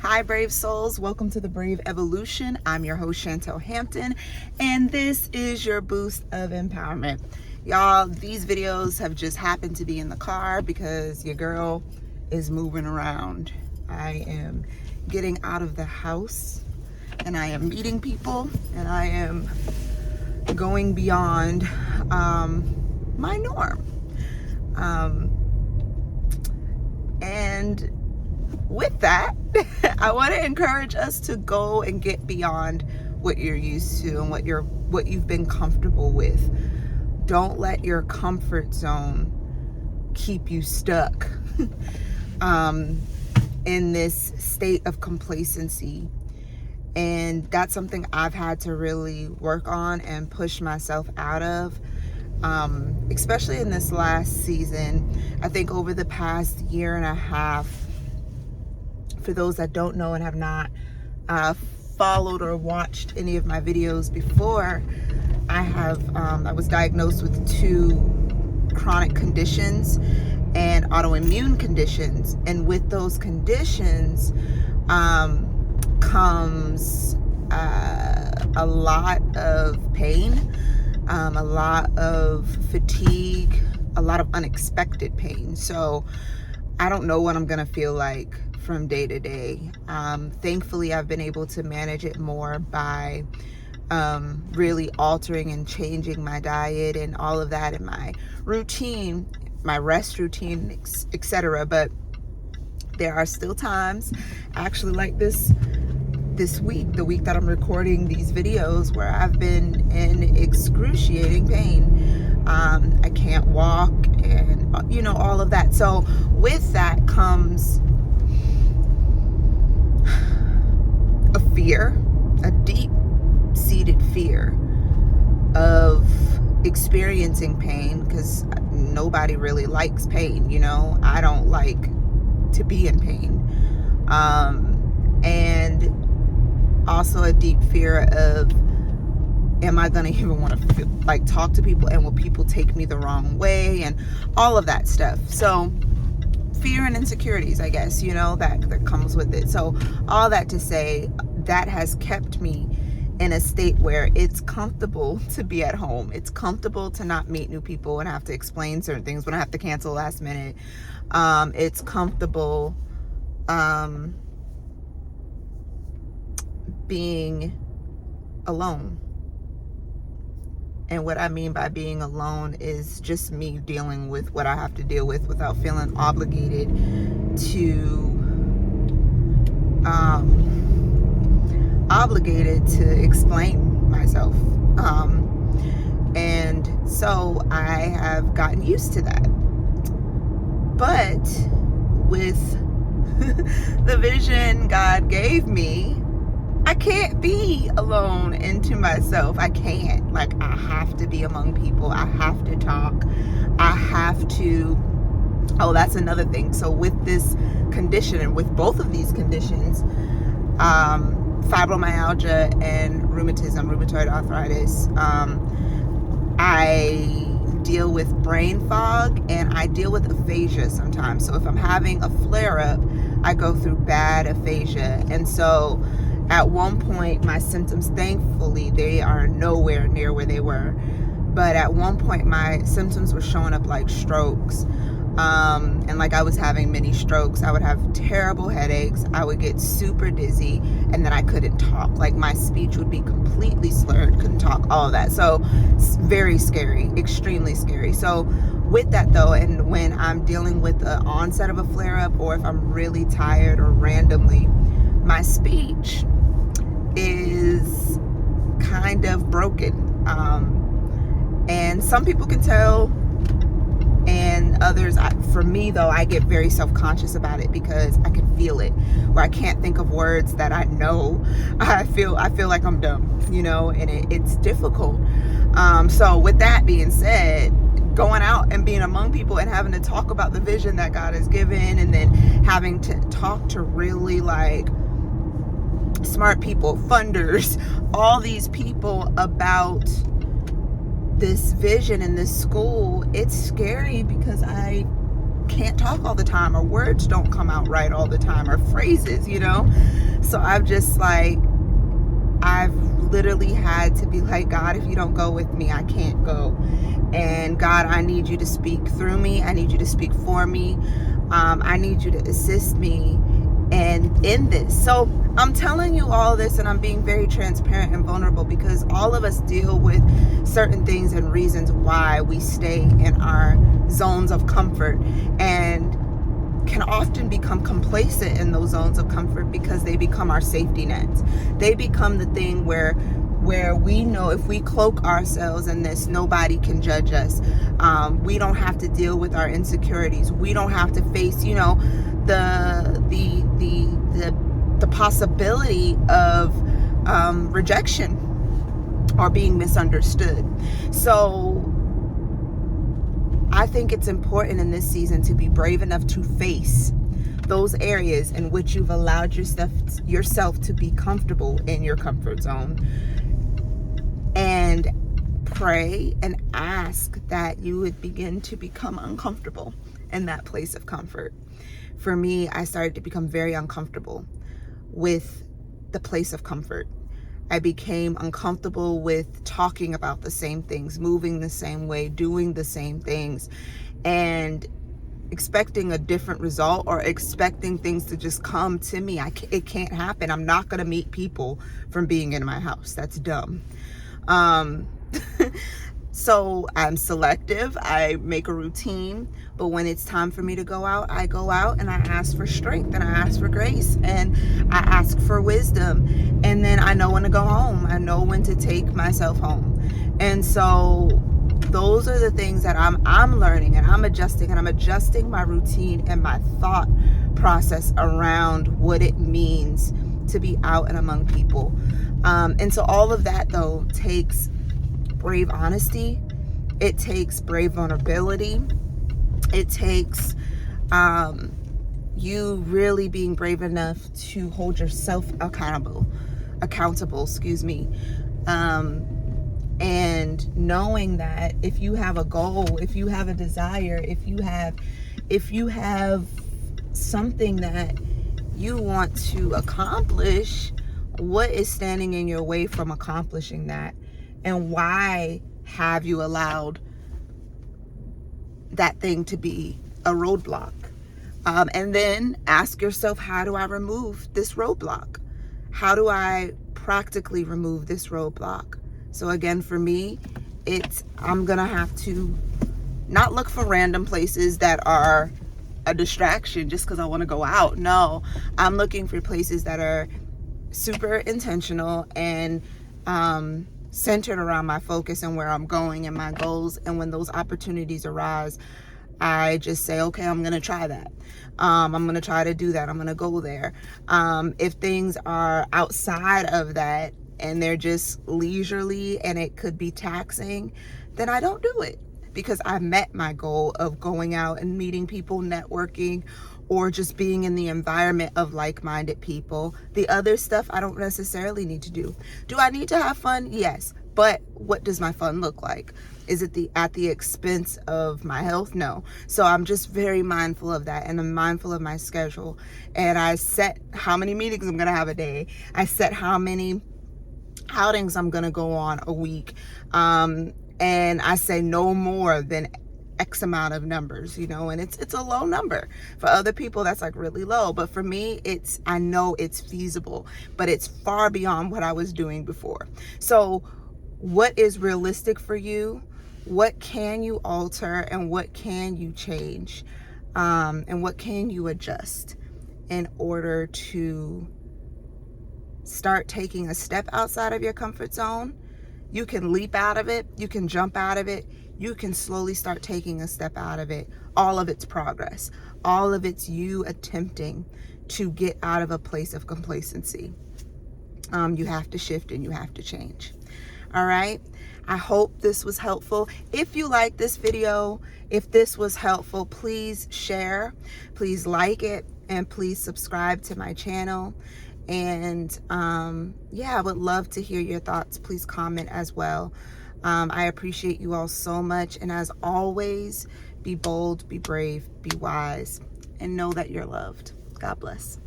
Hi, brave souls. Welcome to the Brave Evolution. I'm your host, Chantel Hampton, and this is your boost of empowerment. Y'all, these videos have just happened to be in the car because your girl is moving around. I am getting out of the house and I am meeting people and I am going beyond my norm. And with that, I want to encourage us to go and get beyond what you're used to and what you've been comfortable with. Don't let your comfort zone keep you stuck in this state of complacency. And that's something I've had to really work on and push myself out of, especially in this last season. I think over the past year and a half, for those that don't know and have not followed or watched any of my videos before, I was diagnosed with 2 chronic conditions and autoimmune conditions. And with those conditions comes a lot of pain, a lot of fatigue, a lot of unexpected pain. So I don't know what I'm gonna feel like from day to day. Thankfully, I've been able to manage it more by really altering and changing my diet and all of that in my routine, my rest routine, etc. But there are still times, actually like this week, the week that I'm recording these videos, where I've been in excruciating pain. I can't walk and all of that. So with that comes a fear, a deep-seated fear of experiencing pain, because nobody really likes pain. I don't like to be in pain. And also a deep fear of, am I gonna even want to talk to people, and will people take me the wrong way, and all of that stuff. So fear and insecurities, I guess, that comes with it. So all that to say, that has kept me in a state where it's comfortable to be at home. It's comfortable to not meet new people and have to explain certain things when I have to cancel last minute. It's comfortable being alone. And what I mean by being alone is just me dealing with what I have to deal with without feeling obligated to explain myself. And so I have gotten used to that. But with the vision God gave me, I can't be alone and to myself. I can't. I have to be among people. I have to talk. I have to. Oh, that's another thing. So with this condition, and with both of these conditions, fibromyalgia and rheumatoid arthritis, I deal with brain fog and I deal with aphasia sometimes. So if I'm having a flare-up, I go through bad aphasia. And so at one point, my symptoms, thankfully, they are nowhere near where they were. But at one point, my symptoms were showing up like strokes. And I was having many strokes. I would have terrible headaches. I would get super dizzy, and then I couldn't talk. My speech would be completely slurred, couldn't talk, all of that. So it's very scary, extremely scary. So with that though, and when I'm dealing with the onset of a flare-up, or if I'm really tired or randomly, my speech is kind of broken. And some people can tell, and others, for me though, I get very self-conscious about it because I can feel it, where I can't think of words that I know. I feel like I'm dumb, and it's difficult. So with that being said, going out and being among people and having to talk about the vision that God has given, and then having to talk to really smart people, funders, all these people about this vision in this school, it's scary because I can't talk all the time, or words don't come out right all the time, or phrases, you know? So I've just like, I've literally had to be like, God, if you don't go with me, I can't go. And God, I need you to speak through me. I need you to speak for me. I need you to assist me and in this. So I'm telling you all this, and I'm being very transparent and vulnerable, because all of us deal with certain things and reasons why we stay in our zones of comfort, and can often become complacent in those zones of comfort because they become our safety nets. They become the thing where we know if we cloak ourselves in this, nobody can judge us. We don't have to deal with our insecurities. We don't have to face, you know, the possibility of rejection or being misunderstood. So I think it's important in this season to be brave enough to face those areas in which you've allowed yourself to be comfortable in your comfort zone, and pray and ask that you would begin to become uncomfortable in that place of comfort. For me, I started to become very uncomfortable with the place of comfort. I became uncomfortable with talking about the same things, moving the same way, doing the same things, and expecting a different result, or expecting things to just come to me. It can't happen. I'm not going to meet people from being in my house. That's dumb. So I'm selective. I make a routine, but when it's time for me to go out, I go out, and I ask for strength, and I ask for grace, and I ask for wisdom. And then I know when to go home. I know when to take myself home. And so those are the things that I'm learning, and I'm adjusting my routine and my thought process around what it means to be out and among people. And so all of that, though, takes brave honesty. It takes brave vulnerability. It takes you really being brave enough to hold yourself accountable, and knowing that if you have a goal, if you have a desire, if you have something that you want to accomplish, what is standing in your way from accomplishing that? And why have you allowed that thing to be a roadblock? And then ask yourself, how do I remove this roadblock? How do I practically remove this roadblock? So again, for me, I'm gonna have to not look for random places that are a distraction just because I want to go out. No, I'm looking for places that are super intentional and centered around my focus and where I'm going and my goals. And when those opportunities arise, I just say, okay, I'm going to try that. I'm going to try to do that. I'm going to go there. If things are outside of that and they're just leisurely and it could be taxing, then I don't do it, because I met my goal of going out and meeting people, networking, or just being in the environment of like-minded people. The other stuff I don't necessarily need to do. Do I need to have fun? Yes. But what does my fun look like? Is it at the expense of my health? No. So I'm just very mindful of that, and I'm mindful of my schedule. And I set how many meetings I'm going to have a day. I set how many outings I'm going to go on a week. And I say no more than X amount of numbers, and it's a low number. For other people, that's like really low. But for me, I know it's feasible, but it's far beyond what I was doing before. So what is realistic for you? What can you alter, and what can you change? And what can you adjust in order to start taking a step outside of your comfort zone? You can leap out of it. You can jump out of it. You can slowly start taking a step out of it. All of it's progress. All of it's you attempting to get out of a place of complacency. You have to shift and you have to change. All right. I hope this was helpful. If you like this video, if this was helpful, please share, please like it, and please subscribe to my channel. And I would love to hear your thoughts. Please comment as well. I appreciate you all so much. And as always, Be bold, be brave, be wise, and know that you're loved. God bless.